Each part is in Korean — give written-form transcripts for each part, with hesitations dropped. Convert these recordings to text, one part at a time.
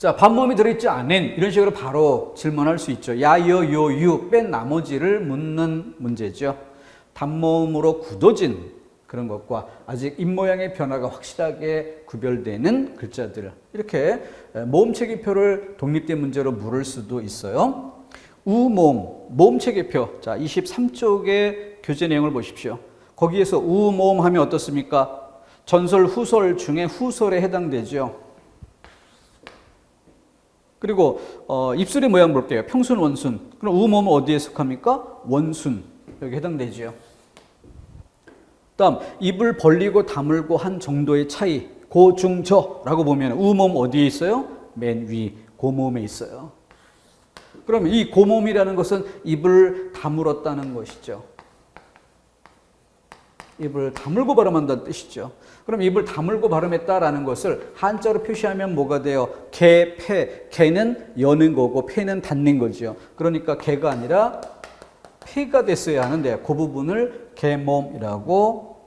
자, 반모음이 들어있지 않은 이런 식으로 바로 질문할 수 있죠. 야, 여, 요, 유 뺀 나머지를 묻는 문제죠. 단모음으로 굳어진 그런 것과 아직 입모양의 변화가 확실하게 구별되는 글자들, 이렇게 모음체계표를 독립된 문제로 물을 수도 있어요. 우모음, 모음체계표. 자, 23쪽의 교재 내용을 보십시오. 거기에서 우모음 하면 어떻습니까? 전설, 후설 중에 후설에 해당되죠. 그리고 입술의 모양 볼게요. 평순, 원순. 그럼 우모음은 어디에 속합니까? 원순. 여기 해당되죠. 다음, 입을 벌리고 다물고 한 정도의 차이. 고, 중, 저라고 보면 우모음 어디에 있어요? 맨 위, 고모음에 있어요. 그러면 이 고모음이라는 것은 입을 다물었다는 것이죠. 입을 다물고 발음한다는 뜻이죠. 그럼 입을 다물고 발음했다라는 것을 한자로 표시하면 뭐가 돼요? 개, 폐. 개는 여는 거고 폐는 닫는 거죠. 그러니까 개가 아니라 폐가 됐어야 하는데 그 부분을 개모음이라고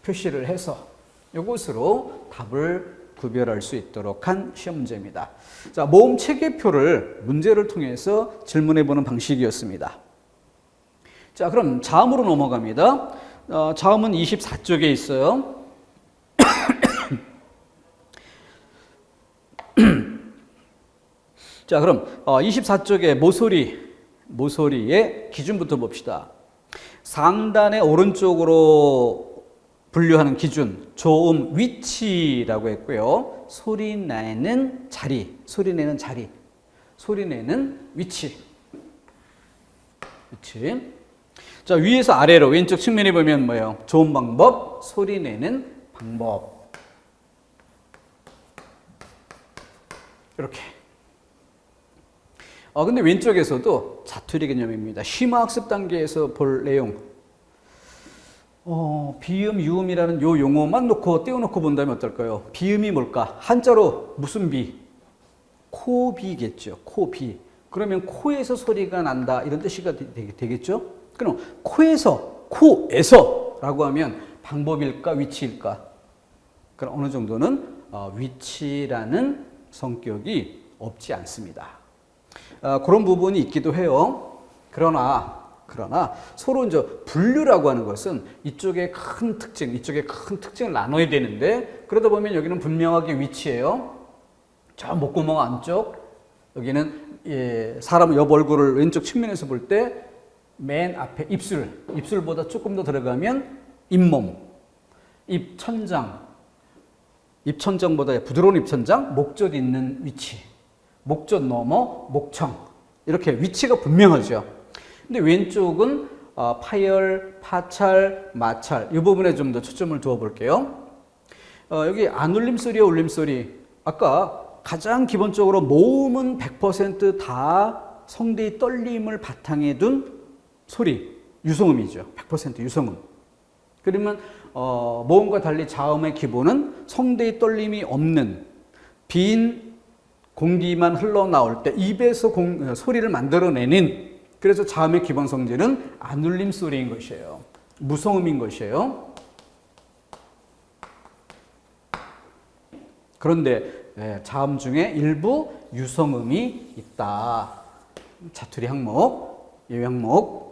표시를 해서 이것으로 답을 구별할 수 있도록 한 시험 문제입니다. 자, 모음 체계표를 문제를 통해서 질문해 보는 방식이었습니다. 자, 그럼 자음으로 넘어갑니다. 자음은 24쪽에 있어요. 자, 그럼 24쪽에 모서리의 기준부터 봅시다. 상단의 오른쪽으로 분류하는 기준, 조음 위치라고 했고요. 소리내는 자리, 소리내는 위치. 자, 위에서 아래로 왼쪽 측면에 보면 뭐예요? 조음 방법, 소리내는 방법. 이렇게. 근데 왼쪽에서도 자투리 개념입니다. 심화학습 단계에서 볼 내용. 비음, 유음이라는 요 용어만 놓고 떼어놓고 본다면 어떨까요? 비음이 뭘까? 한자로 무슨 비? 코비겠죠. 코비. 그러면 코에서 소리가 난다. 이런 뜻이 되겠죠? 그럼 코에서 라고 하면 방법일까? 위치일까? 그럼 어느 정도는 위치라는 성격이 없지 않습니다. 그런 부분이 있기도 해요. 그러나 서로 이제 분류라고 하는 것은 이쪽에 큰 특징을 나눠야 되는데 그러다 보면 여기는 분명하게 위치예요. 저 목구멍 안쪽 여기는 사람 옆 얼굴을 왼쪽 측면에서 볼 때 맨 앞에 입술보다 조금 더 들어가면 잇몸, 입천장보다 부드러운 입천장, 목젖 있는 위치, 목젖 넘어 목청, 이렇게 위치가 분명하죠. 근데 왼쪽은 파열, 파찰, 마찰 이 부분에 좀 더 초점을 두어 볼게요. 여기 안울림소리와 울림소리, 아까 가장 기본적으로 모음은 100% 다 성대의 떨림을 바탕에 둔 소리, 유성음이죠. 100% 유성음. 그러면 모음과 달리 자음의 기본은 성대의 떨림이 없는 빈 공기만 흘러나올 때 입에서 소리를 만들어내는, 그래서 자음의 기본 성질은 안울림 소리인 것이에요. 무성음인 것이에요. 그런데 자음 중에 일부 유성음이 있다. 자투리 항목, 예외 항목.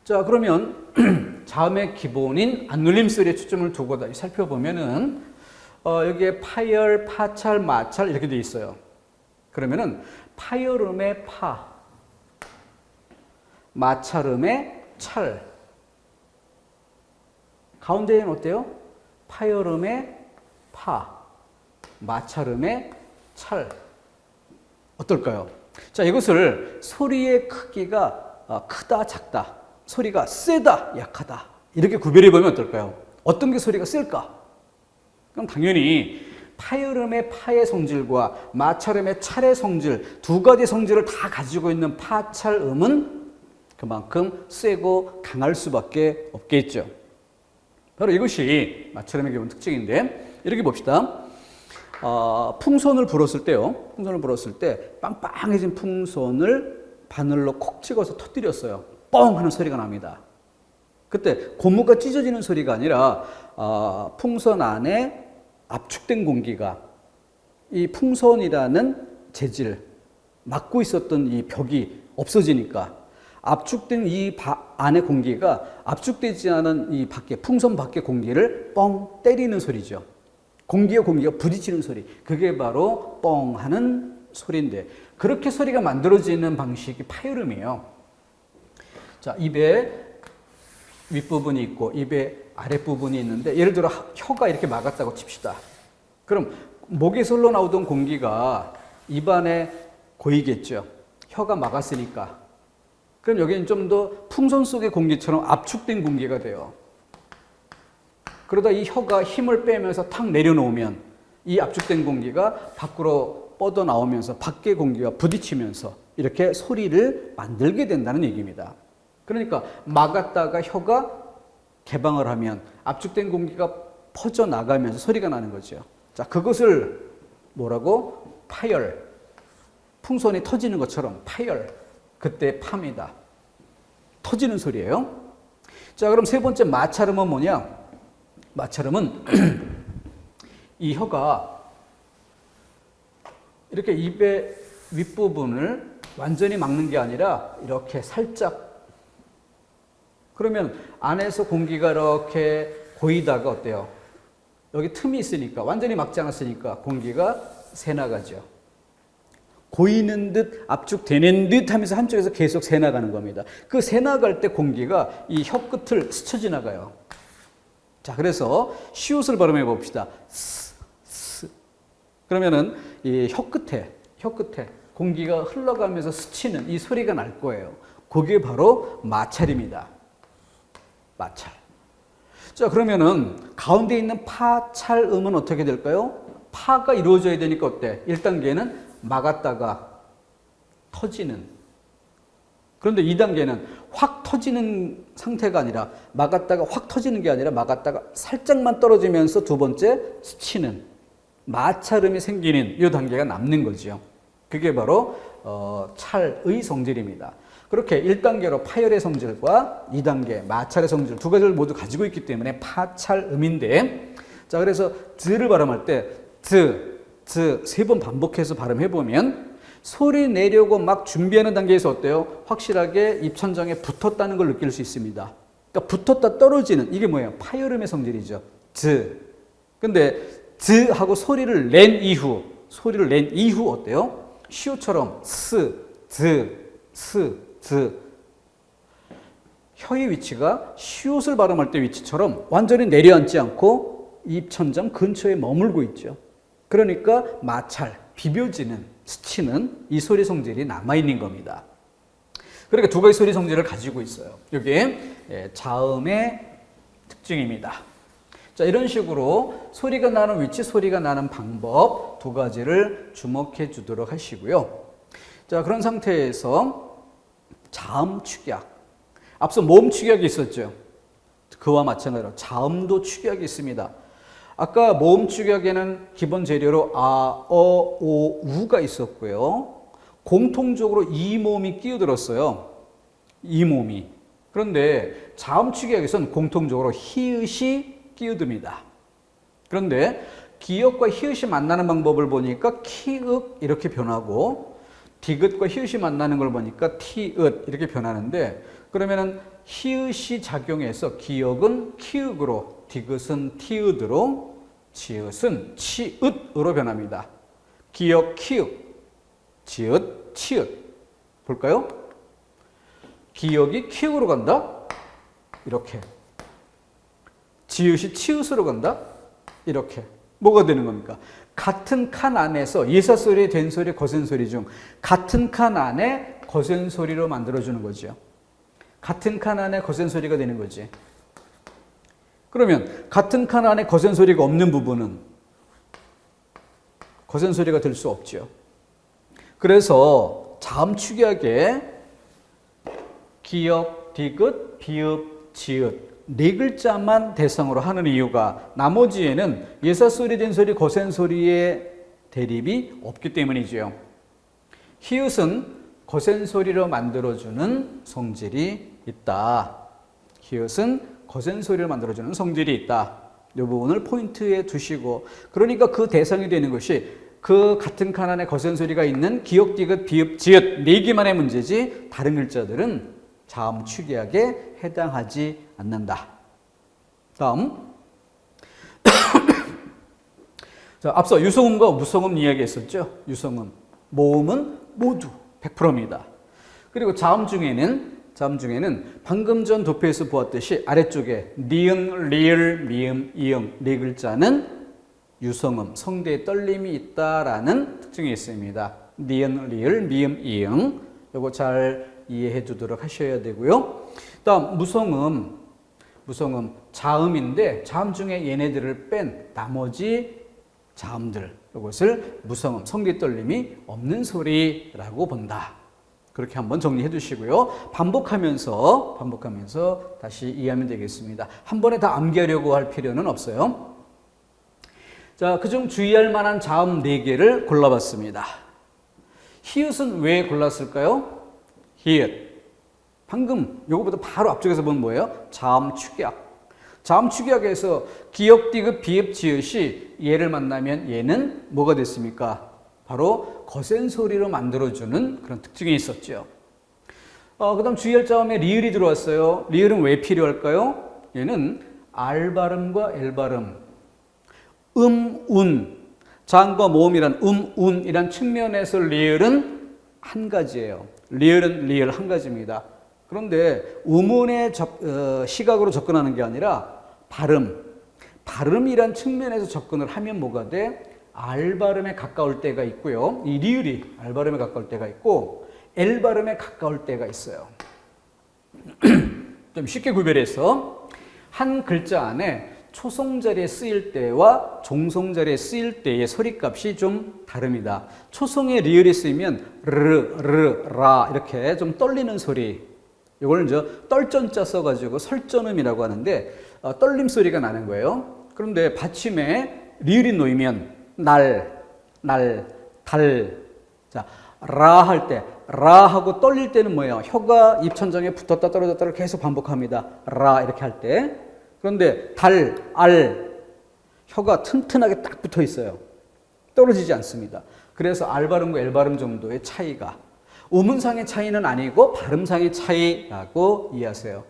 자, 그러면 자음의 기본인 안울림 소리에 초점을 두고 살펴보면은 여기에 파열, 파찰, 마찰 이렇게 돼 있어요. 그러면은 파열음의 파, 마찰음의 찰. 가운데에는 어때요? 파열음의 파, 마찰음의 찰. 어떨까요? 자, 이것을 소리의 크기가 크다, 작다, 소리가 세다, 약하다, 이렇게 구별해 보면 어떨까요? 어떤 게 소리가 셀까? 그럼 당연히 파열음의 파의 성질과 마찰음의 찰의 성질, 두 가지 성질을 다 가지고 있는 파찰음은 그만큼 세고 강할 수밖에 없겠죠. 바로 이것이 마찰음의 기본 특징인데, 이렇게 봅시다. 풍선을 불었을 때요. 풍선을 불었을 때 빵빵해진 풍선을 바늘로 콕 찍어서 터뜨렸어요. 뻥 하는 소리가 납니다. 그때 고무가 찢어지는 소리가 아니라 풍선 안에 압축된 공기가 이 풍선이라는 재질, 막고 있었던 이 벽이 없어지니까 압축된 이 안의 공기가 압축되지 않은 이 밖에, 풍선 밖의 공기를 뻥 때리는 소리죠. 공기와 공기가 부딪히는 소리. 그게 바로 뻥 하는 소리인데, 그렇게 소리가 만들어지는 방식이 파열음이에요. 자, 입에 윗부분이 있고 입에 아랫부분이 있는데, 예를 들어 혀가 이렇게 막았다고 칩시다. 그럼 목에서 흘러나오던 공기가 입안에 고이겠죠. 혀가 막았으니까. 그럼 여기는 좀 더 풍선 속의 공기처럼 압축된 공기가 돼요. 그러다 이 혀가 힘을 빼면서 탁 내려놓으면 이 압축된 공기가 밖으로 뻗어나오면서 밖의 공기와 부딪히면서 이렇게 소리를 만들게 된다는 얘기입니다. 그러니까 막았다가 혀가 개방을 하면 압축된 공기가 퍼져나가면서 소리가 나는 거죠. 자, 그것을 뭐라고? 파열. 풍선이 터지는 것처럼 파열. 그때 파입니다. 터지는 소리예요. 자, 그럼 세 번째 마찰음은 뭐냐? 마찰음은 이 혀가 이렇게 입의 윗부분을 완전히 막는 게 아니라 이렇게 살짝, 그러면 안에서 공기가 이렇게 고이다가 어때요? 여기 틈이 있으니까, 완전히 막지 않았으니까 공기가 새나가죠. 고이는 듯 압축되는 듯 하면서 한쪽에서 계속 새나가는 겁니다. 그 새나갈 때 공기가 이 혀 끝을 스쳐 지나가요. 자, 그래서 시옷을 발음해 봅시다. 스. 그러면은 이 혀 끝에 공기가 흘러가면서 스치는 이 소리가 날 거예요. 그게 바로 마찰입니다. 마찰. 자, 그러면은 가운데 있는 파찰음은 어떻게 될까요? 파가 이루어져야 되니까 어때? 1단계는 막았다가 터지는. 그런데 2단계는 확 터지는 상태가 아니라, 막았다가 확 터지는 게 아니라 막았다가 살짝만 떨어지면서 두 번째 스치는 마찰음이 생기는 이 단계가 남는 거죠. 그게 바로 찰의 성질입니다. 그렇게 1단계로 파열의 성질과 2단계 마찰의 성질 두 가지를 모두 가지고 있기 때문에 파찰음인데, 자, 그래서 드를 발음할 때 드 세 번 반복해서 발음해 보면 소리 내려고 막 준비하는 단계에서 어때요? 확실하게 입천장에 붙었다는 걸 느낄 수 있습니다. 그러니까 붙었다 떨어지는, 이게 뭐예요? 파열음의 성질이죠. 드. 근데 드 하고 소리를 낸 이후 어때요? 시옷처럼 스, 드. 혀의 위치가 시옷을 발음할 때 위치처럼 완전히 내려앉지 않고 입천장 근처에 머물고 있죠. 그러니까 마찰, 비벼지는, 스치는 이 소리 성질이 남아있는 겁니다. 그러니까 두 가지 소리 성질을 가지고 있어요. 이게 자음의 특징입니다. 자, 이런 식으로 소리가 나는 위치, 소리가 나는 방법 두 가지를 주목해 주도록 하시고요. 자, 그런 상태에서 자음 축약. 앞서 모음 축약이 있었죠. 그와 마찬가지로 자음도 축약이 있습니다. 아까 모음 축약에는 기본 재료로 아, 어, 오, 우가 있었고요. 공통적으로 이 모음이 끼어들었어요. 이 모음이. 그런데 자음 축약에서는 공통적으로 히읗이 끼어듭니다. 그런데 기역과 히읗이 만나는 방법을 보니까 키읔 이렇게 변하고, 디귿과 히읗이 만나는 걸 보니까 티읒 이렇게 변하는데, 그러면은 히읗이 작용해서 기역은 키읔으로, 디귿은 티읒으로, 지읒은 치읒으로 변합니다. 기역 키읔, 지읒 치읒. 볼까요? 기역이 키읔으로 간다. 이렇게. 지읒이 치읒으로 간다. 이렇게. 뭐가 되는 겁니까? 같은 칸 안에서 예사소리, 된소리, 거센소리 중 같은 칸 안에 거센소리로 만들어주는 거죠. 같은 칸 안에 거센소리가 되는 거지. 그러면 같은 칸 안에 거센소리가 없는 부분은 거센소리가 될 수 없죠. 그래서 자음 축약에 기역, 디귿, 비읍, 지읒 네 글자만 대상으로 하는 이유가 나머지에는 예사소리, 된소리, 거센소리의 대립이 없기 때문이지요. 히읗은 거센소리로 만들어주는 성질이 있다. 히읗은 거센소리를 만들어주는 성질이 있다. 이 부분을 포인트에 두시고, 그러니까 그 대상이 되는 것이 그 같은 칸 안에 거센 소리가 있는 기역, 디귿, 비읍, 지읒 네 개만의 문제지 다른 글자들은 자음 축약에 해당하지 않는다. 다음. 자, 앞서 유성음과 무성음 이야기했었죠. 유성음, 모음은 모두 100%입니다. 그리고 자음 중에는 방금 전 도표에서 보았듯이 아래쪽에 니은, 리을, 미음, 이응 네 글자는 유성음, 성대에 떨림이 있다라는 특징이 있습니다. 니은, 리을, 미음, 이응 이거 잘 이해해 두도록 하셔야 되고요. 다음 무성음 자음인데 자음 중에 얘네들을 뺀 나머지 자음들 이것을 무성음, 성대 떨림이 없는 소리라고 본다. 그렇게 한번 정리해 두시고요. 반복하면서 다시 이해하면 되겠습니다. 한 번에 다 암기하려고 할 필요는 없어요. 자, 그중 주의할 만한 자음 4개를 골라봤습니다. 히읗은 왜 골랐을까요? 히읗. 방금 요거보다 바로 앞쪽에서 본 뭐예요? 자음 축약. 자음 축약에서 기역, 디귿, 비읍, 지읒이 얘를 만나면 얘는 뭐가 됐습니까? 바로 거센 소리로 만들어주는 그런 특징이 있었죠. 그 다음 주의할 자음에 리을이 들어왔어요. 리을은 왜 필요할까요? 얘는 R 발음과 L 발음, 운, 자음과 모음이란 운이란 측면에서 리을은 한 가지예요. 리을은 리을 한 가지입니다. 그런데 우문의 시각으로 접근하는 게 아니라 발음이란 측면에서 접근을 하면 뭐가 돼? R 발음에 가까울 때가 있고요. 이 리을이 R 발음에 가까울 때가 있고 L 발음에 가까울 때가 있어요. 좀 쉽게 구별해서 한 글자 안에 초성자리에 쓰일 때와 종성자리에 쓰일 때의 소리값이 좀 다릅니다. 초성에 리을이 쓰이면 라 이렇게 좀 떨리는 소리. 이걸 이제 떨전자 써가지고 설전음이라고 하는데 떨림 소리가 나는 거예요. 그런데 받침에 리을이 놓이면 달. 자, 라 할 때, 라 하고 떨릴 때는 뭐예요? 혀가 입천장에 붙었다 떨어졌다를 계속 반복합니다. 라 이렇게 할 때. 그런데 알, 혀가 튼튼하게 딱 붙어 있어요. 떨어지지 않습니다. 그래서 알 발음과 L 발음 정도의 차이가 우문상의 차이는 아니고 발음상의 차이라고 이해하세요.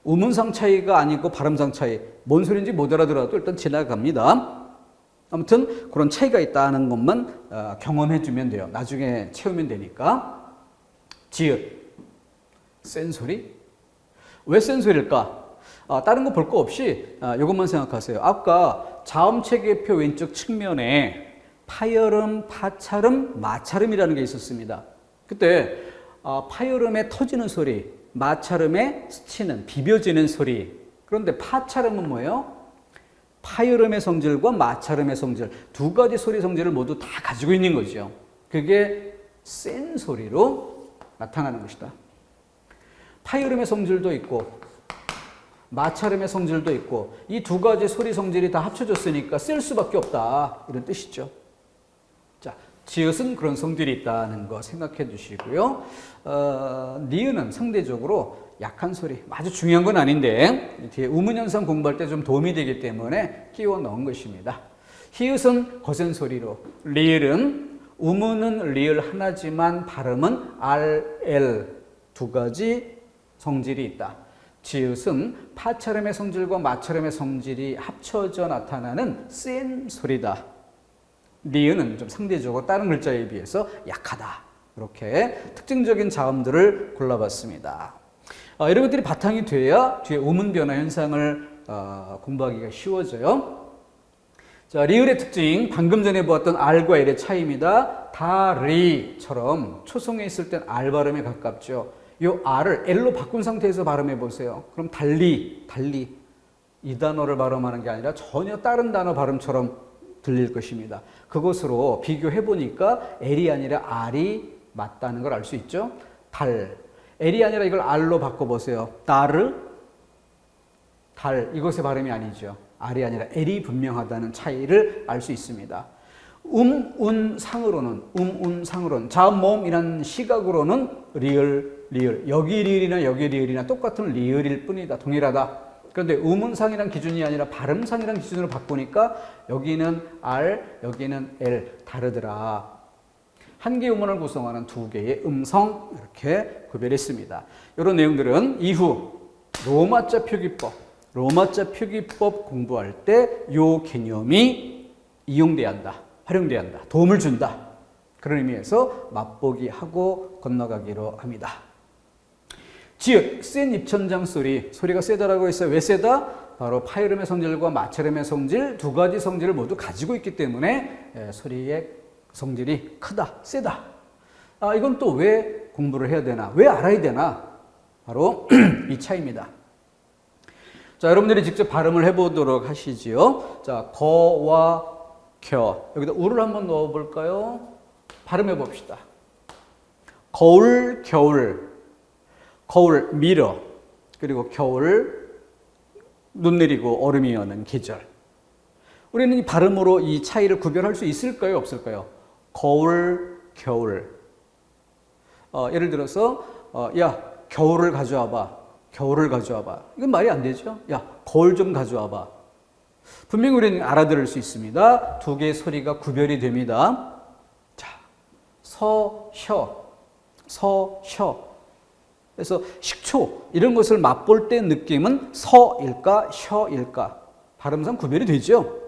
우문상 차이가 아니고 발음상 차이. 뭔 소리인지 못 알아들어도 일단 지나갑니다. 아무튼 그런 차이가 있다는 것만 경험해 주면 돼요. 나중에 채우면 되니까. 지읒. 센 소리? 왜 센 소리일까? 다른 거 볼 거 없이 이것만 생각하세요. 아까 자음 체계표 왼쪽 측면에 파열음, 파찰음, 마찰음이라는 게 있었습니다. 그때 파열음에 터지는 소리, 마찰음에 스치는, 비벼지는 소리. 그런데 파찰음은 뭐예요? 파열음의 성질과 마찰음의 성질, 두 가지 소리 성질을 모두 다 가지고 있는 거죠. 그게 센 소리로 나타나는 것이다. 파열음의 성질도 있고 마찰음의 성질도 있고 이 두 가지 소리 성질이 다 합쳐졌으니까 쓸 수밖에 없다. 이런 뜻이죠. 자, 지읒은 그런 성질이 있다는 거 생각해 주시고요. 니은은 상대적으로 약한 소리, 아주 중요한 건 아닌데 뒤에 우문현상 공부할 때 좀 도움이 되기 때문에 끼워 넣은 것입니다. 히읗은 거센 소리로, 리을은 우문은 리을 하나지만 발음은 R, L 두 가지 성질이 있다. 지읒은 파찰음의 성질과 마찰음의 성질이 합쳐져 나타나는 센 소리다. 니은은 좀 상대적으로 다른 글자에 비해서 약하다. 이렇게 특징적인 자음들을 골라봤습니다. 이런 것들이 바탕이 돼야 뒤에 우문 변화 현상을 공부하기가 쉬워져요. 자, 리을의 특징, 방금 전에 보았던 R과 L의 차이입니다. 다리처럼 초성에 있을 땐 R 발음에 가깝죠. 이 R을 L로 바꾼 상태에서 발음해 보세요. 그럼 달리 이 단어를 발음하는 게 아니라 전혀 다른 단어 발음처럼 들릴 것입니다. 그것으로 비교해 보니까 L이 아니라 R이 맞다는 걸 알 수 있죠. L이 아니라 이걸 R로 바꿔보세요. 달, 이것의 발음이 아니죠. R이 아니라 L이 분명하다는 차이를 알 수 있습니다. 상으로는 자음 모음이라는 시각으로는 리을, 여기 리을이나 여기 리을이나 똑같은 리을일 뿐이다. 동일하다. 그런데 의문상이란 기준이 아니라 발음상이란 기준으로 바꾸니까 여기는 R, 여기는 L 다르더라. 한 개의 음원을 구성하는 두 개의 음성 이렇게 구별했습니다. 이런 내용들은 이후 로마자 표기법 공부할 때 이 개념이 이용돼야 한다, 활용돼야 한다, 도움을 준다. 그런 의미에서 맛보기 하고 건너가기로 합니다. 지읒, 센 입천장 소리가 세다라고 했어요. 왜 세다? 바로 파이름의 성질과 마찰음의 성질 두 가지 성질을 모두 가지고 있기 때문에 소리의 성질이 크다, 세다. 이건 또 왜 공부를 해야 되나? 왜 알아야 되나? 바로 이 차이입니다. 자, 여러분들이 직접 발음을 해보도록 하시지요. 자, 거와 겨. 여기다 우를 한번 넣어볼까요? 발음해 봅시다. 거울, 겨울. 거울, 미러. 그리고 겨울, 눈 내리고 얼음이 오는 계절. 우리는 이 발음으로 이 차이를 구별할 수 있을까요? 없을까요? 거울, 겨울. 예를 들어서, 야, 겨울을 가져와봐. 겨울을 가져와봐. 이건 말이 안 되죠? 야, 거울 좀 가져와봐. 분명히 우리는 알아들을 수 있습니다. 두 개의 소리가 구별이 됩니다. 자, 서, 셔. 그래서 식초, 이런 것을 맛볼 때 느낌은 서일까, 셔일까? 발음상 구별이 되죠?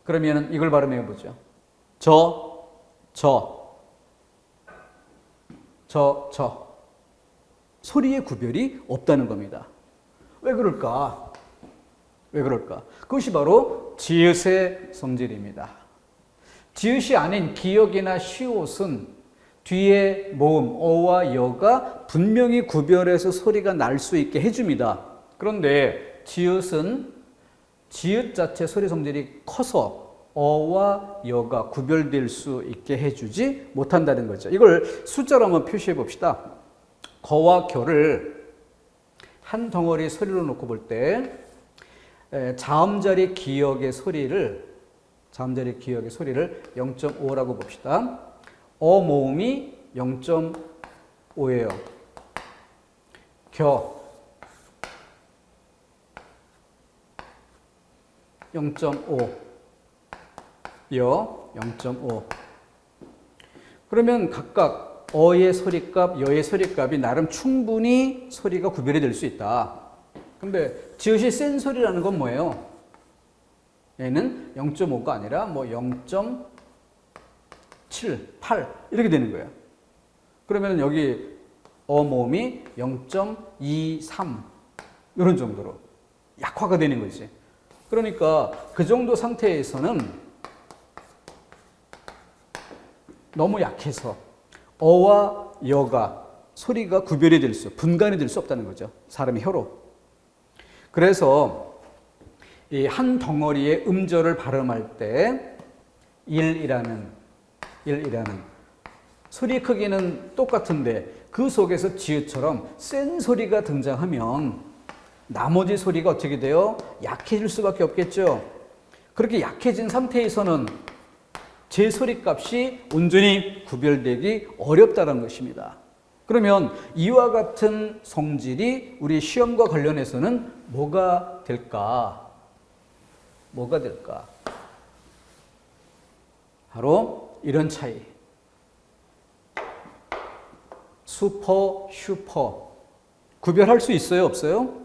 그러면 이걸 발음해 보죠. 저. 소리의 구별이 없다는 겁니다. 왜 그럴까? 그것이 바로 지읒의 성질입니다. 지읒이 아닌 기역이나 시옷은 뒤에 모음, 어와 여가 분명히 구별해서 소리가 날 수 있게 해줍니다. 그런데 지읒은 지읒 자체 소리 성질이 커서 어와 여가 구별될 수 있게 해주지 못한다는 거죠. 이걸 숫자로 한번 표시해 봅시다. 거와 겨를 한 덩어리 소리로 놓고 볼 때 자음자리 기역의 소리를 0.5라고 봅시다. 어 모음이 0.5예요. 겨 0.5, 여 0.5. 그러면 각각 어의 소리값, 여의 소리값이 나름 충분히 소리가 구별이 될 수 있다. 근데 지읒이 센 소리라는 건 뭐예요? 얘는 0.5가 아니라 뭐 0.7, 8 이렇게 되는 거예요. 그러면 여기 어 모음이 0.23 이런 정도로 약화가 되는 거지. 그러니까 그 정도 상태에서는 너무 약해서 어와 여가 소리가 구별이 분간이 될 수 없다는 거죠. 사람의 혀로. 그래서 이 한 덩어리의 음절을 발음할 때 1이라는 소리의 크기는 똑같은데 그 속에서 지읒처럼 센 소리가 등장하면 나머지 소리가 어떻게 돼요? 약해질 수밖에 없겠죠. 그렇게 약해진 상태에서는 제 소리값이 온전히 구별되기 어렵다는 것입니다. 그러면 이와 같은 성질이 우리 시험과 관련해서는 뭐가 될까? 바로 이런 차이. 슈퍼. 구별할 수 있어요? 없어요?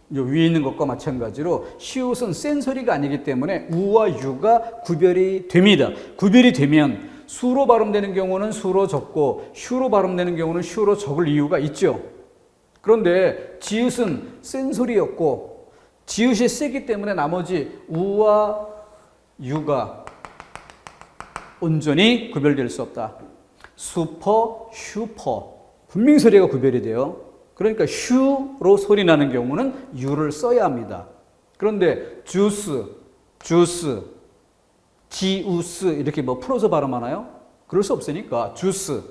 위에 있는 것과 마찬가지로 시옷은 센 소리가 아니기 때문에 우와 유가 구별이 됩니다. 구별이 되면 수로 발음되는 경우는 수로 적고 슈로 발음되는 경우는 슈로 적을 이유가 있죠. 그런데 지읒은 센 소리였고 지읒이 세기 때문에 나머지 우와 유가 온전히 구별될 수 없다. 슈퍼 분명히 소리가 구별이 돼요. 그러니까 슈로 소리 나는 경우는 유를 써야 합니다. 그런데 주스, 지우스 이렇게 뭐 풀어서 발음하나요? 그럴 수 없으니까 주스.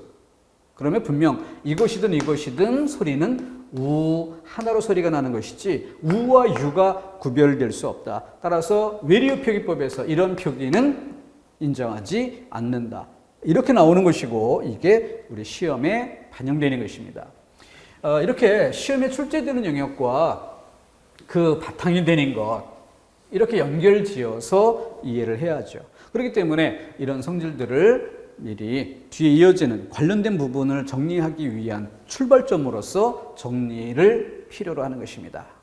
그러면 분명 이것이든 소리는 우 하나로 소리가 나는 것이지 우와 유가 구별될 수 없다. 따라서 외리어 표기법에서 이런 표기는 인정하지 않는다. 이렇게 나오는 것이고 이게 우리 시험에 반영되는 것입니다. 이렇게 시험에 출제되는 영역과 그 바탕이 되는 것, 이렇게 연결지어서 이해를 해야죠. 그렇기 때문에 이런 성질들을 미리 뒤에 이어지는 관련된 부분을 정리하기 위한 출발점으로서 정리를 필요로 하는 것입니다.